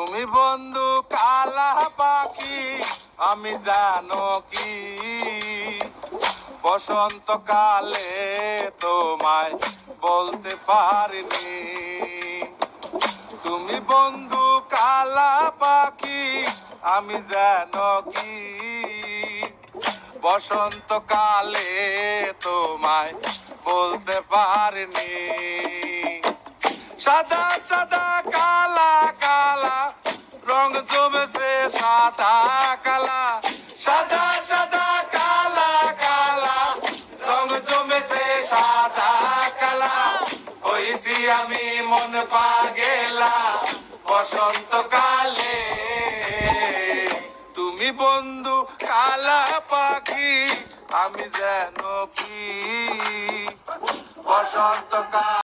তুমি বন্ধু কালা পাখি, আমি জানো কি বসন্তকালে তোমায় বলতে পারিনি। তুমি বন্ধু কালা পাখি, আমি জানো কি বসন্তকালে তোমায় বলতে পারিনি। সাদা সাদা কালা কালা রং জমেছে সাদা কালা, সাদা সাদা কালা কালা রং জমেছে সাদা কালা। হইছি আমি মন পাগেলা বসন্তকালে। তুমি বন্ধু কালা পাখি, আমি যেন কি বসন্তকাল।